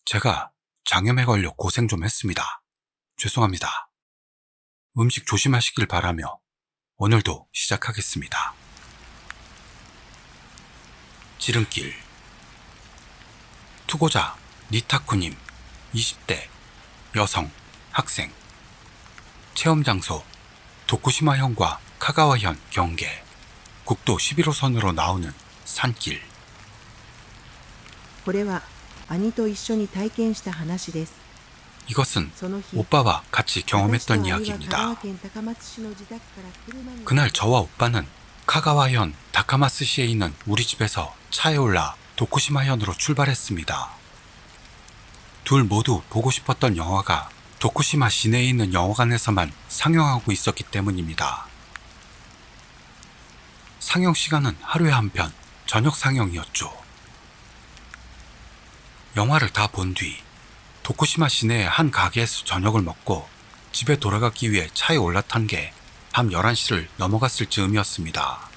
제가 장염에 걸려 고생 좀 했습니다. 죄송합니다. 음식 조심하시길 바라며 오늘도 시작하겠습니다. 지름길. 투고자 니타쿠님 20대 여성 학생. 체험 장소 도쿠시마현과 카가와현 경계. 국도 11호선으로 나오는 산길. これは兄と一緒に体験した話です。 이것은 その日、 오빠와 같이 私と 경험했던 兄は香 이야기입니다. 川県高松市の自宅から車に 그날 저와 오빠는 카가와현 다카마스시에 있는 우리 집에서 차에 올라 도쿠시마현으로 출발했습니다. 둘 모두 보고 싶었던 영화가 도쿠시마 시내에 있는 영화관에서만 상영하고 있었기 때문입니다. 상영 시간은 하루에 한 편, 저녁 상영이었죠. 영화를 다 본 뒤 도쿠시마 시내의 한 가게에서 저녁을 먹고 집에 돌아가기 위해 차에 올라탄 게 밤 11시를 넘어갔을 즈음이었습니다.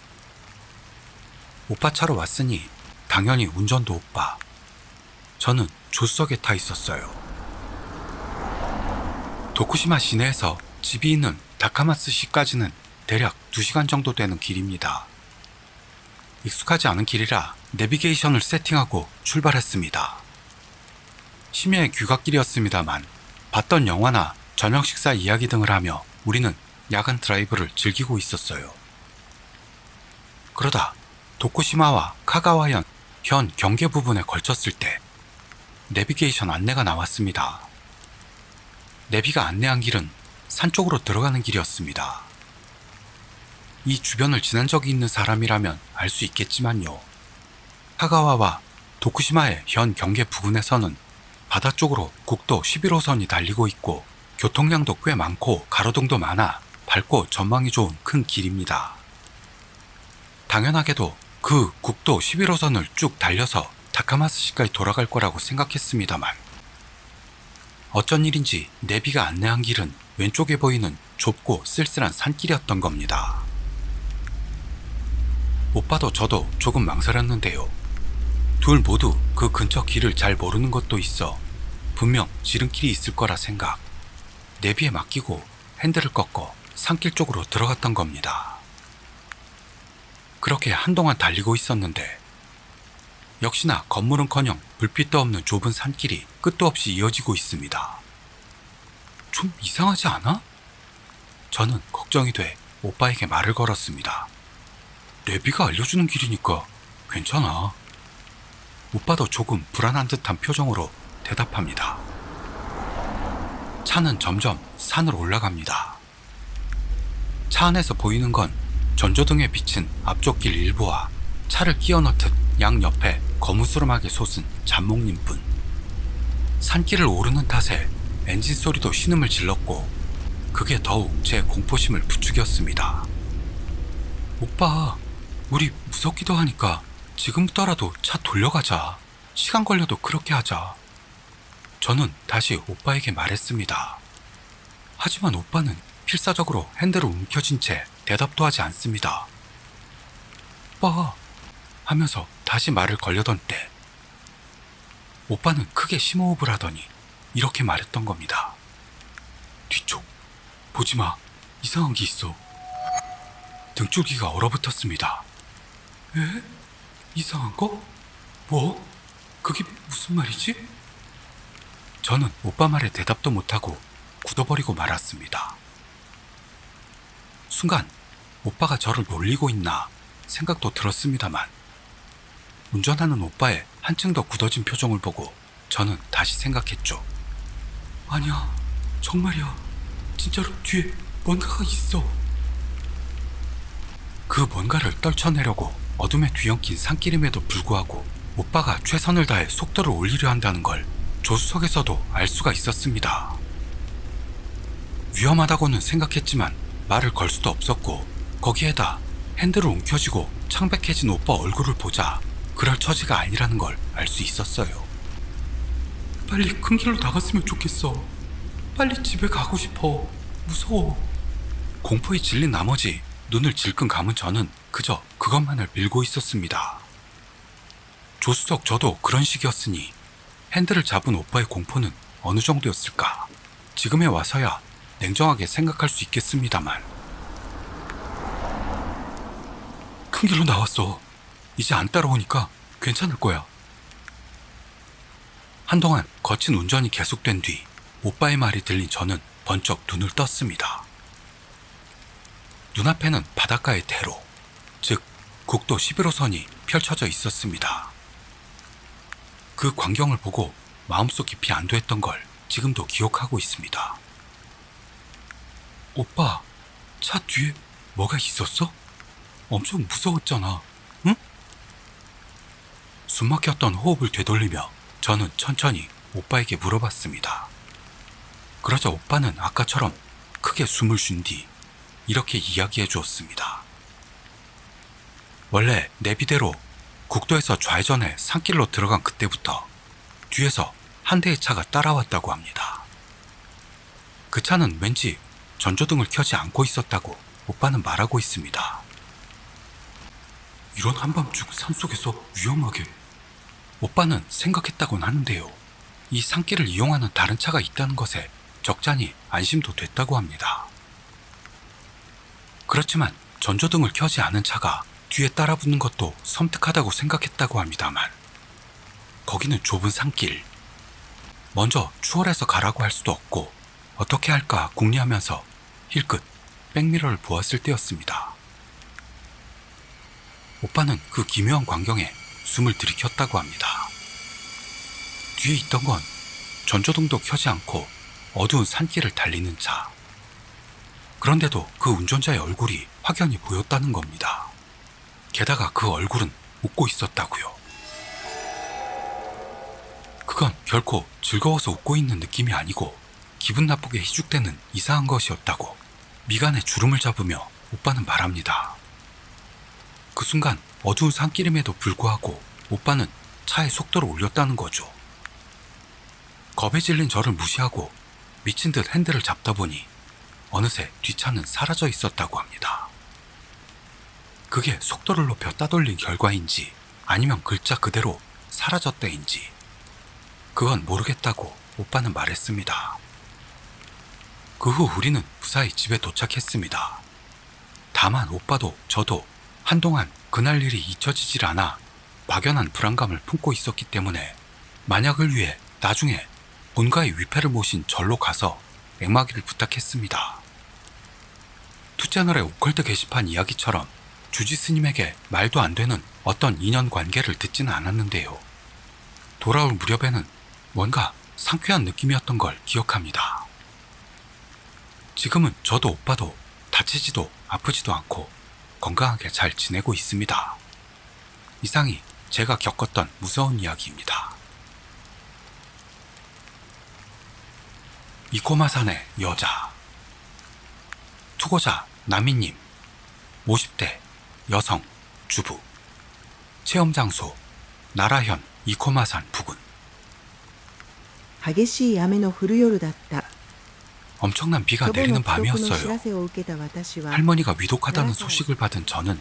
오빠 차로 왔으니 당연히 운전도 오빠. 저는 조수석에 타 있었어요. 도쿠시마 시내에서 집이 있는 다카마스시까지는 대략 2시간 정도 되는 길입니다. 익숙하지 않은 길이라 내비게이션을 세팅하고 출발했습니다. 심야의 귀갓길이었습니다만 봤던 영화나 저녁 식사 이야기 등을 하며 우리는 야간 드라이브를 즐기고 있었어요. 그러다 도쿠시마와 카가와현 현 경계 부분에 걸쳤을 때 내비게이션 안내가 나왔습니다. 내비가 안내한 길은 산 쪽으로 들어가는 길이었습니다. 이 주변을 지난 적이 있는 사람이라면 알 수 있겠지만요. 카가와와 도쿠시마의 현 경계 부근에서는 바다 쪽으로 국도 11호선이 달리고 있고 교통량도 꽤 많고 가로등도 많아 밝고 전망이 좋은 큰 길입니다. 당연하게도 그 국도 11호선을 쭉 달려서 다카마스시까지 돌아갈 거라고 생각했습니다만 어쩐 일인지 내비가 안내한 길은 왼쪽에 보이는 좁고 쓸쓸한 산길이었던 겁니다. 오빠도 저도 조금 망설였는데요. 둘 모두 그 근처 길을 잘 모르는 것도 있어 분명 지름길이 있을 거라 생각. 내비에 맡기고 핸들을 꺾고 산길 쪽으로 들어갔던 겁니다. 그렇게 한동안 달리고 있었는데 역시나 건물은커녕 불빛도 없는 좁은 산길이 끝도 없이 이어지고 있습니다. 좀 이상하지 않아? 저는 걱정이 돼 오빠에게 말을 걸었습니다. 내비가 알려주는 길이니까 괜찮아. 오빠도 조금 불안한 듯한 표정으로 대답합니다. 차는 점점 산으로 올라갑니다. 차 안에서 보이는 건 전조등에 비친 앞쪽 길 일부와 차를 끼워 넣듯 양옆에 거무스름하게 솟은 잡목림뿐. 산길을 오르는 탓에 엔진 소리도 신음을 질렀고 그게 더욱 제 공포심을 부추겼습니다. 오빠, 우리 무섭기도 하니까 지금부터라도 차 돌려가자. 시간 걸려도 그렇게 하자. 저는 다시 오빠에게 말했습니다. 하지만 오빠는 필사적으로 핸들을 움켜쥔 채 대답도 하지 않습니다. 오빠 하면서 다시 말을 걸려던 때 오빠는 크게 심호흡을 하더니 이렇게 말했던 겁니다. 뒤쪽 보지마. 이상한 게 있어. 등줄기가 얼어붙었습니다. 에? 이상한 거? 뭐? 그게 무슨 말이지? 저는 오빠 말에 대답도 못하고 굳어버리고 말았습니다. 순간 오빠가 저를 놀리고 있나 생각도 들었습니다만 운전하는 오빠의 한층 더 굳어진 표정을 보고 저는 다시 생각했죠. 아니야, 정말이야. 진짜로 뒤에 뭔가가 있어. 그 뭔가를 떨쳐내려고 어둠에 뒤엉킨 산길임에도 불구하고 오빠가 최선을 다해 속도를 올리려 한다는 걸 조수석에서도 알 수가 있었습니다. 위험하다고는 생각했지만 말을 걸 수도 없었고 거기에다 핸들을 움켜쥐고 창백해진 오빠 얼굴을 보자 그럴 처지가 아니라는 걸 알 수 있었어요. 빨리 큰 길로 나갔으면 좋겠어. 빨리 집에 가고 싶어. 무서워. 공포에 질린 나머지 눈을 질끈 감은 저는 그저 그것만을 밀고 있었습니다. 조수석 저도 그런 식이었으니 핸들을 잡은 오빠의 공포는 어느 정도였을까? 지금에 와서야 냉정하게 생각할 수 있겠습니다만. 큰 길로 나왔어. 이제 안 따라오니까 괜찮을 거야. 한동안 거친 운전이 계속된 뒤 오빠의 말이 들린 저는 번쩍 눈을 떴습니다. 눈앞에는 바닷가의 대로, 즉 국도 11호선이 펼쳐져 있었습니다. 그 광경을 보고 마음속 깊이 안도했던 걸 지금도 기억하고 있습니다. 오빠, 차 뒤에 뭐가 있었어? 엄청 무서웠잖아, 응? 숨막혔던 호흡을 되돌리며 저는 천천히 오빠에게 물어봤습니다. 그러자 오빠는 아까처럼 크게 숨을 쉰 뒤 이렇게 이야기해 주었습니다. 원래 내비대로 국도에서 좌회전해 산길로 들어간 그때부터 뒤에서 한 대의 차가 따라왔다고 합니다. 그 차는 왠지 전조등을 켜지 않고 있었다고 오빠는 말하고 있습니다. 이런 한밤중 산속에서 위험하게. 오빠는 생각했다곤 하는데요. 이 산길을 이용하는 다른 차가 있다는 것에 적잖이 안심도 됐다고 합니다. 그렇지만 전조등을 켜지 않은 차가 뒤에 따라붙는 것도 섬뜩하다고 생각했다고 합니다만, 거기는 좁은 산길. 먼저 추월해서 가라고 할 수도 없고 어떻게 할까 궁리하면서 힐끗 백미러를 보았을 때였습니다. 오빠는 그 기묘한 광경에 숨을 들이켰다고 합니다. 뒤에 있던 건 전조등도 켜지 않고 어두운 산길을 달리는 차. 그런데도 그 운전자의 얼굴이 확연히 보였다는 겁니다. 게다가 그 얼굴은 웃고 있었다고요. 그건 결코 즐거워서 웃고 있는 느낌이 아니고 기분 나쁘게 희죽대는 이상한 것이었다고 미간에 주름을 잡으며 오빠는 말합니다. 그 순간 어두운 산길임에도 불구하고 오빠는 차의 속도를 올렸다는 거죠. 겁에 질린 저를 무시하고 미친 듯 핸들을 잡다 보니 어느새 뒷차는 사라져 있었다고 합니다. 그게 속도를 높여 따돌린 결과인지 아니면 글자 그대로 사라졌대인지 그건 모르겠다고 오빠는 말했습니다. 그 후 우리는 무사히 집에 도착했습니다. 다만 오빠도 저도 한동안 그날 일이 잊혀지질 않아 막연한 불안감을 품고 있었기 때문에 만약을 위해 나중에 본가의 위패를 모신 절로 가서 맥마기를 부탁했습니다. 투채널의 오컬트 게시판 이야기처럼 주지 스님에게 말도 안 되는 어떤 인연관계를 듣지는 않았는데요. 돌아올 무렵에는 뭔가 상쾌한 느낌이었던 걸 기억합니다. 지금은 저도 오빠도 다치지도 아프지도 않고 건강하게 잘 지내고 있습니다. 이상이 제가 겪었던 무서운 이야기입니다. 이코마산의 여자. 투고자 나미님, 50대 여성 주부. 체험 장소 나라현 이코마산 부근. 激しい雨の降る夜だった。 엄청난 비가 祖母 내리는 の帰国の知 밤이었어요. らせを受けた私は 할머니가 위독하다는 소식을 받은 저는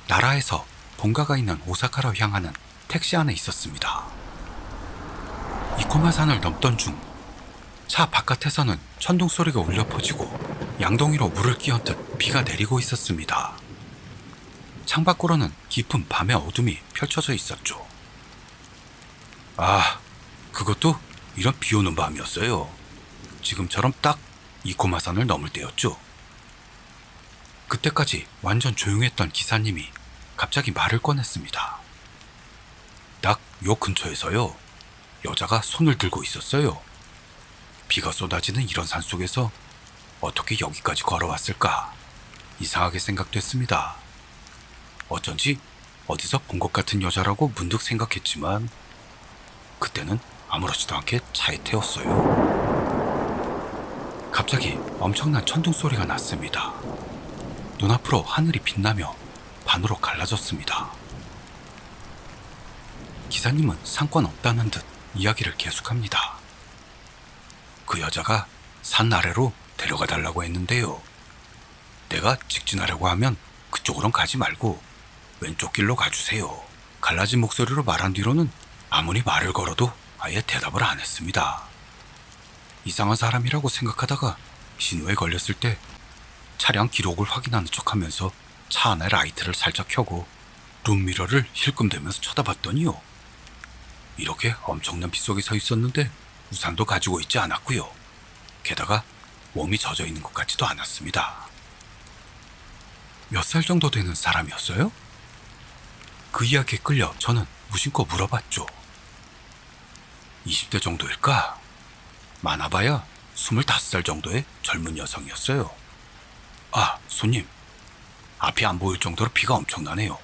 나라에서 본가가 있는 오사카로 향하는 택시 안에 있었습니다. 이코마산을 넘던 중 차 바깥에서는 천둥 소리가 울려 퍼지고 양동이로 물을 끼얹듯 비가 내리고 있었습니다. 창밖으로는 깊은 밤의 어둠이 펼쳐져 있었죠. 아, 그것도 이런 비 오는 밤이었어요. 지금처럼 딱 이코마산을 넘을 때였죠. 그때까지 완전 조용했던 기사님이 갑자기 말을 꺼냈습니다. 딱 요 근처에서요, 여자가 손을 들고 있었어요. 비가 쏟아지는 이런 산속에서 어떻게 여기까지 걸어왔을까 이상하게 생각됐습니다. 어쩐지 어디서 본 것 같은 여자라고 문득 생각했지만 그때는 아무렇지도 않게 차에 태웠어요. 갑자기 엄청난 천둥 소리가 났습니다. 눈앞으로 하늘이 빛나며 반으로 갈라졌습니다. 기사님은 상관없다는 듯 이야기를 계속합니다. 그 여자가 산 아래로 데려가 달라고 했는데요. 내가 직진하려고 하면 그쪽으론 가지 말고 왼쪽 길로 가주세요. 갈라진 목소리로 말한 뒤로는 아무리 말을 걸어도 아예 대답을 안 했습니다. 이상한 사람이라고 생각하다가 신호에 걸렸을 때 차량 기록을 확인하는 척하면서 차 안에 라이트를 살짝 켜고 룸미러를 힐끔대면서 쳐다봤더니요. 이렇게 엄청난 비 속에 서 있었는데 우산도 가지고 있지 않았고요. 게다가 몸이 젖어 있는 것 같지도 않았습니다. 몇 살 정도 되는 사람이었어요? 그 이야기에 끌려 저는 무심코 물어봤죠. 20대 정도일까? 많아봐야 25살 정도의 젊은 여성이었어요. 아, 손님. 앞이 안 보일 정도로 비가 엄청나네요.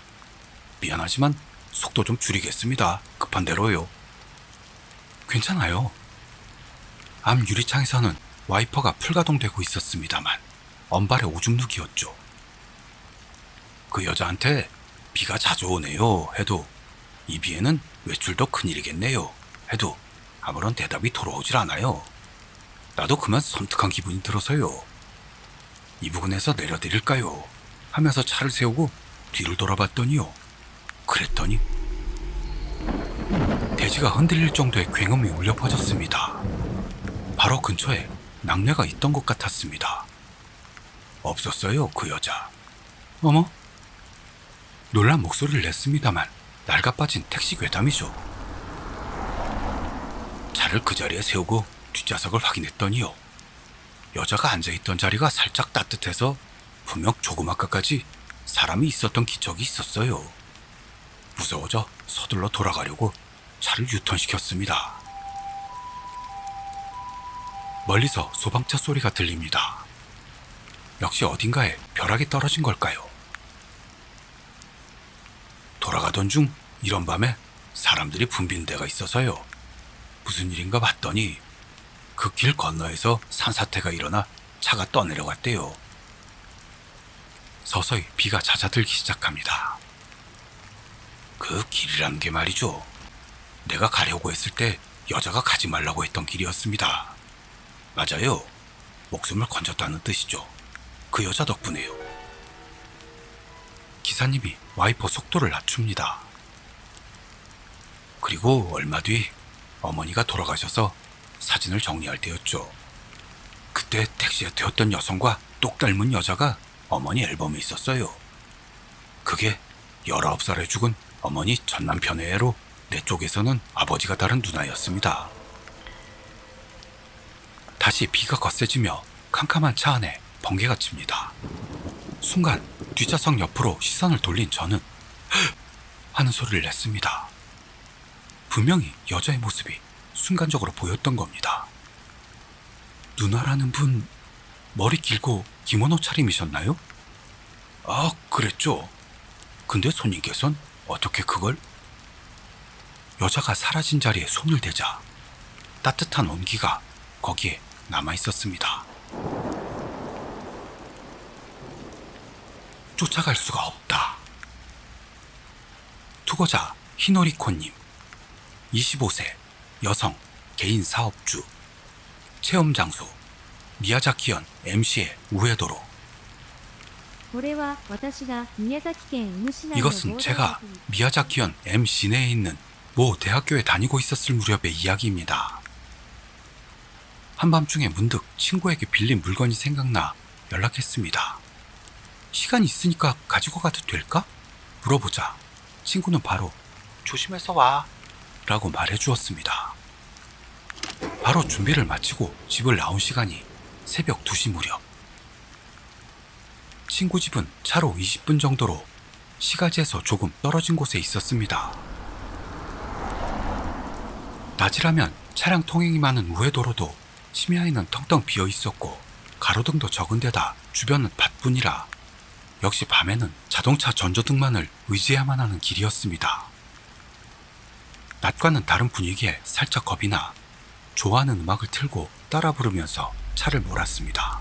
미안하지만 속도 좀 줄이겠습니다. 급한 대로요. 괜찮아요. 앞 유리창에서는 와이퍼가 풀가동되고 있었습니다만 언발의 오줌 누기였죠. 그 여자한테 비가 자주 오네요 해도 이 비에는 외출도 큰일이겠네요 해도 아무런 대답이 돌아오질 않아요. 나도 그만 섬뜩한 기분이 들어서요. 이 부근에서 내려드릴까요? 하면서 차를 세우고 뒤를 돌아봤더니요. 그랬더니 대지가 흔들릴 정도의 굉음이 울려 퍼졌습니다. 바로 근처에 낙뢰가 있던 것 같았습니다. 없었어요, 그 여자. 어머? 놀란 목소리를 냈습니다만 낡아빠진 택시 괴담이죠. 차를 그 자리에 세우고 뒷좌석을 확인했더니요. 여자가 앉아있던 자리가 살짝 따뜻해서 분명 조금 아까까지 사람이 있었던 기척이 있었어요. 무서워져 서둘러 돌아가려고 차를 유턴시켰습니다. 멀리서 소방차 소리가 들립니다. 역시 어딘가에 벼락이 떨어진 걸까요? 돌아가던 중 이런 밤에 사람들이 붐비는 데가 있어서요. 무슨 일인가 봤더니 그 길 건너에서 산사태가 일어나 차가 떠내려갔대요. 서서히 비가 잦아들기 시작합니다. 그 길이라는 게 말이죠. 내가 가려고 했을 때 여자가 가지 말라고 했던 길이었습니다. 맞아요. 목숨을 건졌다는 뜻이죠. 그 여자 덕분에요. 기사님이 와이퍼 속도를 낮춥니다. 그리고 얼마 뒤 어머니가 돌아가셔서 사진을 정리할 때였죠. 그때 택시에 태웠던 여성과 똑 닮은 여자가 어머니 앨범에 있었어요. 그게 19살에 죽은 어머니 전 남편의 애로 내 쪽에서는 아버지가 다른 누나였습니다. 다시 비가 거세지며 캄캄한 차 안에 번개가 칩니다. 순간 뒷좌석 옆으로 시선을 돌린 저는 헉! 하는 소리를 냈습니다. 분명히 여자의 모습이 순간적으로 보였던 겁니다. 누나라는 분 머리 길고 기모노 차림이셨나요? 아, 그랬죠. 근데 손님께선 어떻게 그걸? 여자가 사라진 자리에 손을 대자 따뜻한 온기가 거기에 남아있었습니다. 쫓아갈 수가 없다. 투고자 히노리코님, 25세, 여성, 개인 사업주, 체험 장소, 미야자키현 MC의 우회도로. 이것은 제가 미야자키현 M 시내에 있는 모 대학교에 다니고 있었을 무렵의 이야기입니다. 한밤중에 문득 친구에게 빌린 물건이 생각나 연락했습니다. 시간 있으니까 가지고 가도 될까? 물어보자 친구는 바로 조심해서 와 라고 말해주었습니다. 바로 준비를 마치고 집을 나온 시간이 새벽 2시 무렵. 친구 집은 차로 20분 정도로 시가지에서 조금 떨어진 곳에 있었습니다. 낮이라면 차량 통행이 많은 우회도로도 심야에는 텅텅 비어 있었고 가로등도 적은 데다 주변은 밭뿐이라 역시 밤에는 자동차 전조등만을 의지해야만 하는 길이었습니다. 낮과는 다른 분위기에 살짝 겁이 나 좋아하는 음악을 틀고 따라 부르면서 차를 몰았습니다.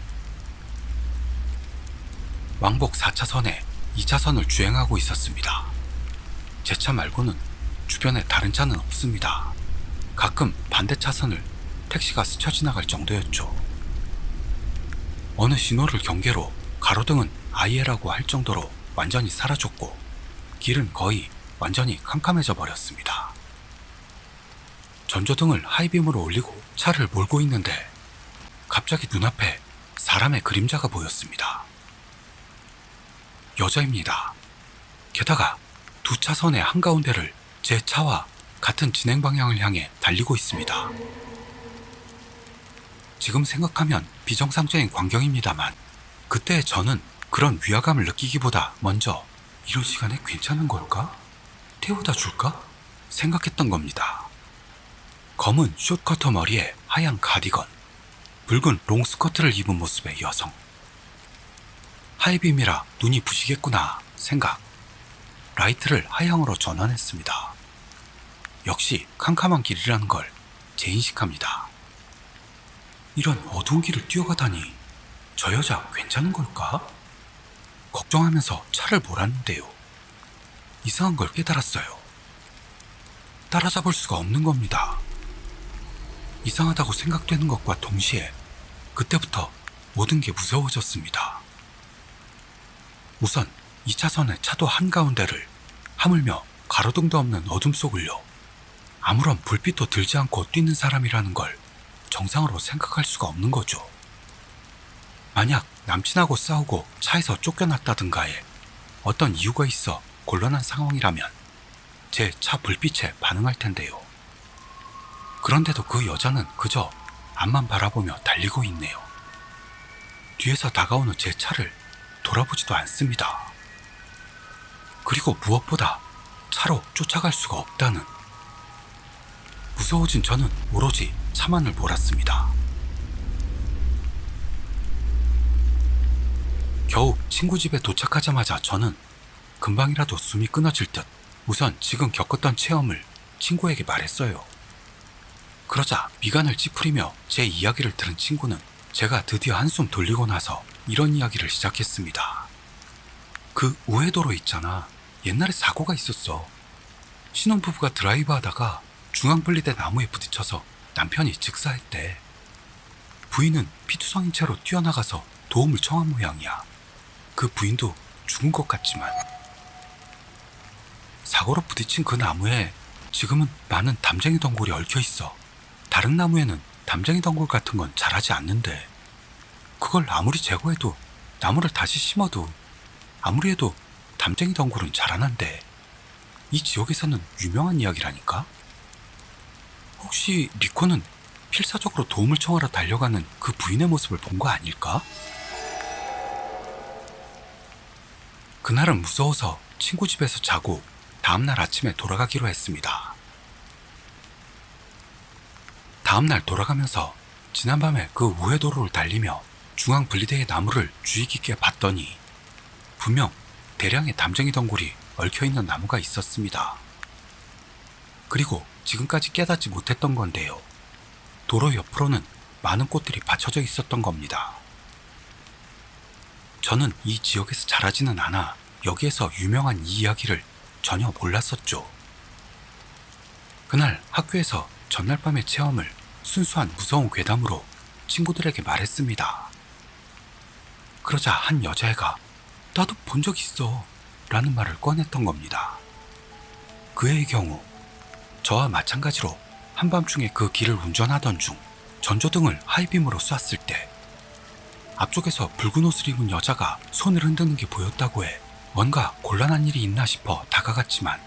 왕복 4차선에 2차선을 주행하고 있었습니다. 제 차 말고는 주변에 다른 차는 없습니다. 가끔 반대 차선을 택시가 스쳐 지나갈 정도였죠. 어느 신호를 경계로 가로등은 아예라고 할 정도로 완전히 사라졌고 길은 거의 완전히 캄캄해져 버렸습니다. 전조등을 하이빔으로 올리고 차를 몰고 있는데 갑자기 눈앞에 사람의 그림자가 보였습니다. 여자입니다. 게다가 두 차선의 한가운데를 제 차와 같은 진행 방향을 향해 달리고 있습니다. 지금 생각하면 비정상적인 광경입니다만 그때 저는 그런 위화감을 느끼기보다 먼저 이런 시간에 괜찮은 걸까? 태워다 줄까? 생각했던 겁니다. 검은 숏커터 머리에 하얀 가디건, 붉은 롱스커트를 입은 모습의 여성. 하이빔이라 눈이 부시겠구나 생각. 라이트를 하향으로 전환했습니다. 역시 캄캄한 길이라는 걸 재인식합니다. 이런 어두운 길을 뛰어가다니 저 여자 괜찮은 걸까? 걱정하면서 차를 몰았는데요. 이상한 걸 깨달았어요. 따라잡을 수가 없는 겁니다. 이상하다고 생각되는 것과 동시에 그때부터 모든 게 무서워졌습니다. 우선 2차선의 차도 한가운데를 하물며 가로등도 없는 어둠 속을요. 아무런 불빛도 들지 않고 뛰는 사람이라는 걸 정상으로 생각할 수가 없는 거죠. 만약 남친하고 싸우고 차에서 쫓겨났다든가에 어떤 이유가 있어 곤란한 상황이라면 제 차 불빛에 반응할 텐데요. 그런데도 그 여자는 그저 앞만 바라보며 달리고 있네요. 뒤에서 다가오는 제 차를 돌아보지도 않습니다. 그리고 무엇보다 차로 쫓아갈 수가 없다는. 무서워진 저는 오로지 차만을 몰았습니다. 겨우 친구 집에 도착하자마자 저는 금방이라도 숨이 끊어질 듯 우선 지금 겪었던 체험을 친구에게 말했어요. 그러자 미간을 찌푸리며 제 이야기를 들은 친구는 제가 드디어 한숨 돌리고 나서 이런 이야기를 시작했습니다. 그 우회도로 있잖아. 옛날에 사고가 있었어. 신혼부부가 드라이브하다가 중앙분리대 나무에 부딪혀서 남편이 즉사했대. 부인은 피투성인 채로 뛰어나가서 도움을 청한 모양이야. 그 부인도 죽은 것 같지만 사고로 부딪힌 그 나무에 지금은 많은 담쟁이 덩굴이 얽혀 있어. 다른 나무에는 담쟁이 덩굴 같은 건 자라지 않는데 그걸 아무리 제거해도 나무를 다시 심어도 아무리 해도 담쟁이 덩굴은 자라난대. 이 지역에서는 유명한 이야기라니까. 혹시 리코는 필사적으로 도움을 청하러 달려가는 그 부인의 모습을 본 거 아닐까? 그날은 무서워서 친구 집에서 자고 다음날 아침에 돌아가기로 했습니다. 다음날 돌아가면서 지난밤에 그 우회도로를 달리며 중앙분리대의 나무를 주의 깊게 봤더니 분명 대량의 담쟁이 덩굴이 얽혀있는 나무가 있었습니다. 그리고 지금까지 깨닫지 못했던 건데요. 도로 옆으로는 많은 꽃들이 받쳐져 있었던 겁니다. 저는 이 지역에서 자라지는 않아 여기에서 유명한 이 이야기를 전혀 몰랐었죠. 그날 학교에서 전날 밤의 체험을 순수한 무서운 괴담으로 친구들에게 말했습니다. 그러자 한 여자애가 나도 본 적 있어 라는 말을 꺼냈던 겁니다. 그 애의 경우 저와 마찬가지로 한밤중에 그 길을 운전하던 중 전조등을 하이빔으로 쐈을 때 앞쪽에서 붉은 옷을 입은 여자가 손을 흔드는 게 보였다고 해 뭔가 곤란한 일이 있나 싶어 다가갔지만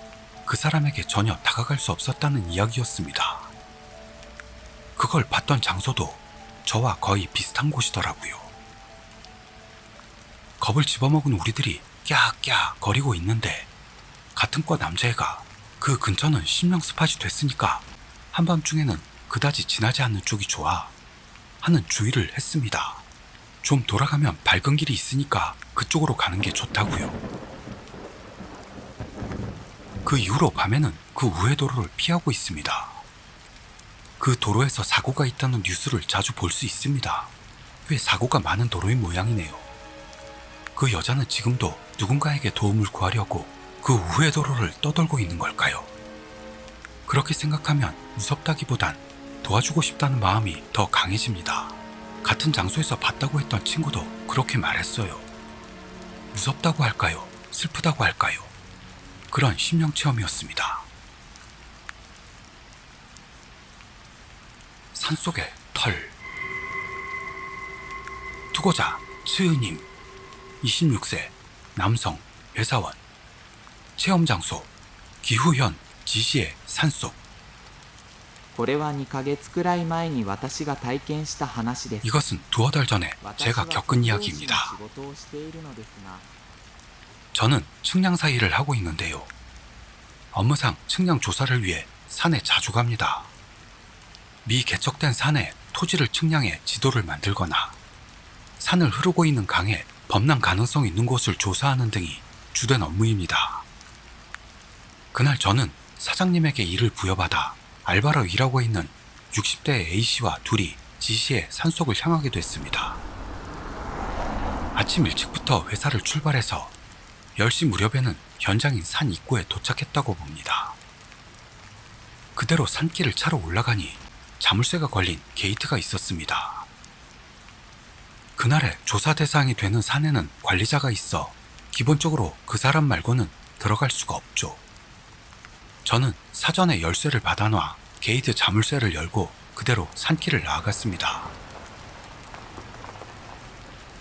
그 사람에게 전혀 다가갈 수 없었다는 이야기였습니다. 그걸 봤던 장소도 저와 거의 비슷한 곳이더라고요. 겁을 집어먹은 우리들이 꺄꺄 거리고 있는데 같은 과 남자애가 그 근처는 심령 스팟이 됐으니까 한밤중에는 그다지 지나지 않는 쪽이 좋아 하는 주의를 했습니다. 좀 돌아가면 밝은 길이 있으니까 그쪽으로 가는 게 좋다고요. 그 이후로 밤에는 그 우회도로를 피하고 있습니다. 그 도로에서 사고가 있다는 뉴스를 자주 볼 수 있습니다. 꽤 사고가 많은 도로인 모양이네요. 그 여자는 지금도 누군가에게 도움을 구하려고 그 우회도로를 떠돌고 있는 걸까요? 그렇게 생각하면 무섭다기보단 도와주고 싶다는 마음이 더 강해집니다. 같은 장소에서 봤다고 했던 친구도 그렇게 말했어요. 무섭다고 할까요? 슬프다고 할까요? 그런 심령 체험이었습니다. 산속의 털. 투고자 츠님, 26세, 남성, 회사원. 체험장소 기후현 지시의 산속. これは2ヶ月くらい前に私が体験した話です。 이것은 두어 달 전에 제가 겪은 이야기입니다. 저는 측량사 일을 하고 있는데요. 업무상 측량 조사를 위해 산에 자주 갑니다. 미개척된 산에 토지를 측량해 지도를 만들거나 산을 흐르고 있는 강에 범람 가능성이 있는 곳을 조사하는 등이 주된 업무입니다. 그날 저는 사장님에게 일을 부여받아 알바로 일하고 있는 60대 A씨와 둘이 지시의 산속을 향하게 됐습니다. 아침 일찍부터 회사를 출발해서 10시 무렵에는 현장인 산 입구에 도착했다고 봅니다. 그대로 산길을 차로 올라가니 자물쇠가 걸린 게이트가 있었습니다. 그날의 조사 대상이 되는 산에는 관리자가 있어 기본적으로 그 사람 말고는 들어갈 수가 없죠. 저는 사전에 열쇠를 받아놔 게이트 자물쇠를 열고 그대로 산길을 나아갔습니다.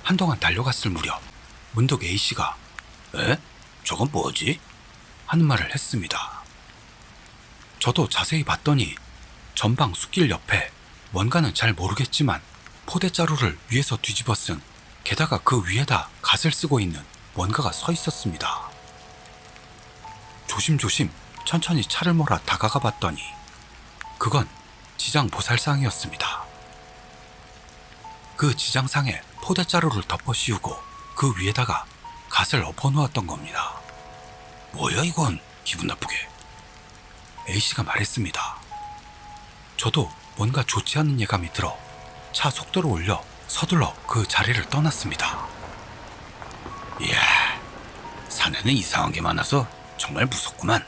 한동안 달려갔을 무렵 문득 A씨가 "에? 저건 뭐지?" 하는 말을 했습니다. 저도 자세히 봤더니 전방 숲길 옆에 뭔가는 잘 모르겠지만 포대자루를 위에서 뒤집어 쓴, 게다가 그 위에다 갓을 쓰고 있는 뭔가가 서 있었습니다. 조심조심 천천히 차를 몰아 다가가 봤더니 그건 지장 보살상이었습니다. 그 지장상에 포대자루를 덮어 씌우고 그 위에다가 갓을 엎어 놓았던 겁니다. "뭐야 이건?" 기분 나쁘게 A씨가 말했습니다. 저도 뭔가 좋지 않은 예감이 들어 차 속도를 올려 서둘러 그 자리를 떠났습니다. 이야, 산에는 이상한 게 많아서 정말 무섭구만.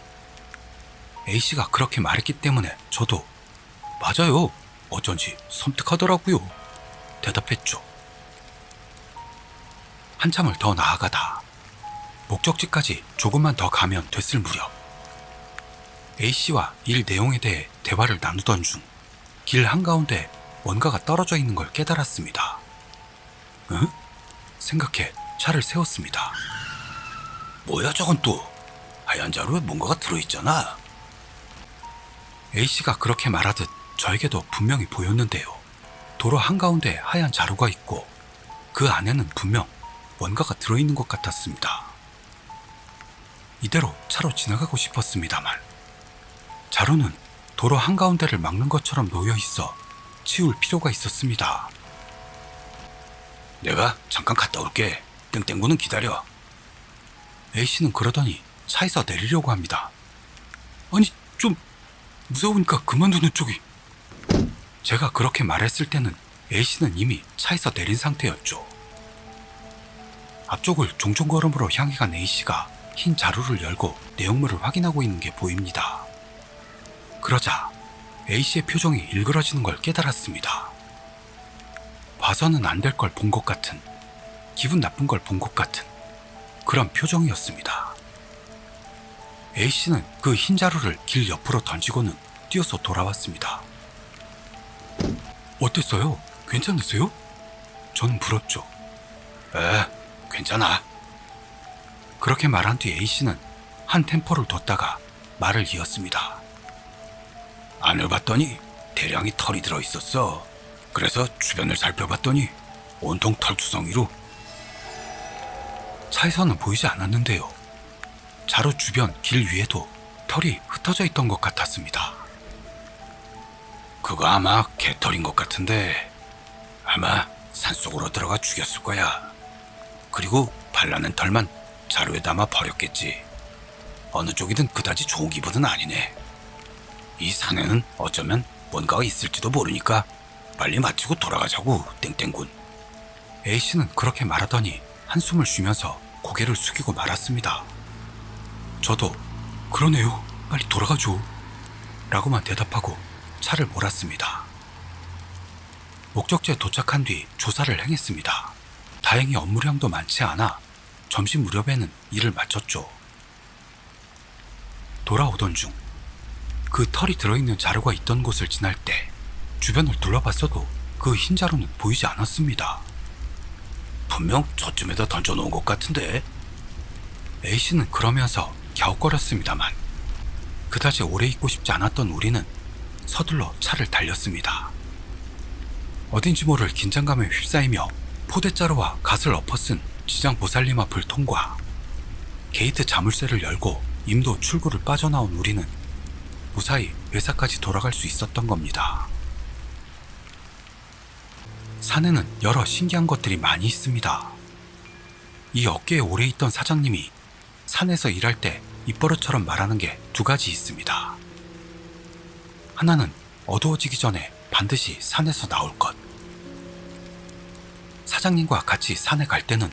A씨가 그렇게 말했기 때문에 저도 "맞아요, 어쩐지 섬뜩하더라고요" 대답했죠. 한참을 더 나아가다 목적지까지 조금만 더 가면 됐을 무렵 A씨와 일 내용에 대해 대화를 나누던 중 길 한가운데 뭔가가 떨어져 있는 걸 깨달았습니다. 응? 생각해 차를 세웠습니다. "뭐야 저건 또? 하얀 자루에 뭔가가 들어있잖아." A씨가 그렇게 말하듯 저에게도 분명히 보였는데요. 도로 한가운데 하얀 자루가 있고 그 안에는 분명 뭔가가 들어있는 것 같았습니다. 이대로 차로 지나가고 싶었습니다만 자루는 도로 한가운데를 막는 것처럼 놓여 있어 치울 필요가 있었습니다. "내가 잠깐 갔다 올게. 땡땡구는 기다려." A씨는 그러더니 차에서 내리려고 합니다. "아니 좀 무서우니까 그만두는 쪽이." 제가 그렇게 말했을 때는 A씨는 이미 차에서 내린 상태였죠. 앞쪽을 종종 걸음으로 향해 간 A씨가 흰 자루를 열고 내용물을 확인하고 있는 게 보입니다. 그러자 A씨의 표정이 일그러지는 걸 깨달았습니다. 봐서는 안 될 걸 본 것 같은, 기분 나쁜 걸 본 것 같은 그런 표정이었습니다. A씨는 그 흰 자루를 길 옆으로 던지고는 뛰어서 돌아왔습니다. "어땠어요? 괜찮으세요?" 저는 물었죠. 괜찮아." 그렇게 말한 뒤 A씨는 한 템포를 뒀다가 말을 이었습니다. "안을 봤더니 대량의 털이 들어있었어. 그래서 주변을 살펴봤더니 온통 털투성이로." 차에서는 보이지 않았는데요. 자루 주변 길 위에도 털이 흩어져 있던 것 같았습니다. "그거 아마 개털인 것 같은데 아마 산속으로 들어가 죽였을 거야. 그리고 발라낸 털만 자루에 담아 버렸겠지. 어느 쪽이든 그다지 좋은 기분은 아니네. 이 산에는 어쩌면 뭔가가 있을지도 모르니까 빨리 마치고 돌아가자고, 땡땡군." A씨는 그렇게 말하더니 한숨을 쉬면서 고개를 숙이고 말았습니다. 저도 "그러네요, 빨리 돌아가죠" 라고만 대답하고 차를 몰았습니다. 목적지에 도착한 뒤 조사를 행했습니다. 다행히 업무량도 많지 않아 점심 무렵에는 일을 마쳤죠. 돌아오던 중 그 털이 들어있는 자루가 있던 곳을 지날 때 주변을 둘러봤어도 그 흰자루는 보이지 않았습니다. 분명 저쯤에다 던져놓은 것 같은데? A씨는 그러면서 갸웃거렸습니다만 그다지 오래 있고 싶지 않았던 우리는 서둘러 차를 달렸습니다. 어딘지 모를 긴장감에 휩싸이며 포대자루와 갓을 엎어쓴 지장 보살님 앞을 통과, 게이트 자물쇠를 열고 임도 출구를 빠져나온 우리는 무사히 회사까지 돌아갈 수 있었던 겁니다. 산에는 여러 신기한 것들이 많이 있습니다. 이 업계에 오래 있던 사장님이 산에서 일할 때 입버릇처럼 말하는 게 두 가지 있습니다. 하나는 어두워지기 전에 반드시 산에서 나올 것. 사장님과 같이 산에 갈 때는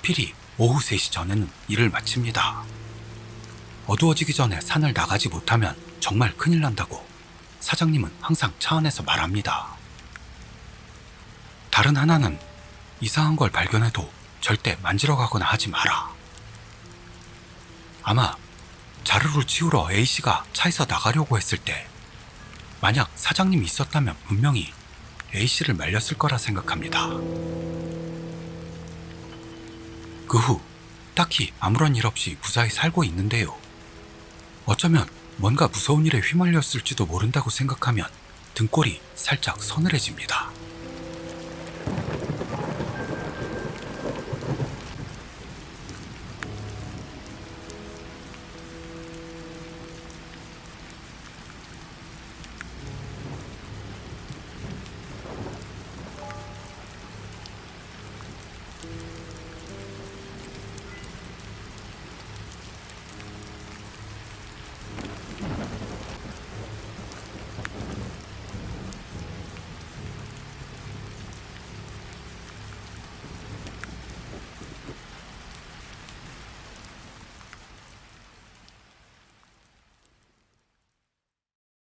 필히 오후 3시 전에는 일을 마칩니다. 어두워지기 전에 산을 나가지 못하면 정말 큰일 난다고 사장님은 항상 차 안에서 말합니다. 다른 하나는 이상한 걸 발견해도 절대 만지러 가거나 하지 마라. 아마 자루를 치우러 A씨가 차에서 나가려고 했을 때 만약 사장님이 있었다면 분명히 A씨를 말렸을 거라 생각합니다. 그 후 딱히 아무런 일 없이 무사히 살고 있는데요. 어쩌면 뭔가 무서운 일에 휘말렸을지도 모른다고 생각하면 등골이 살짝 서늘해집니다.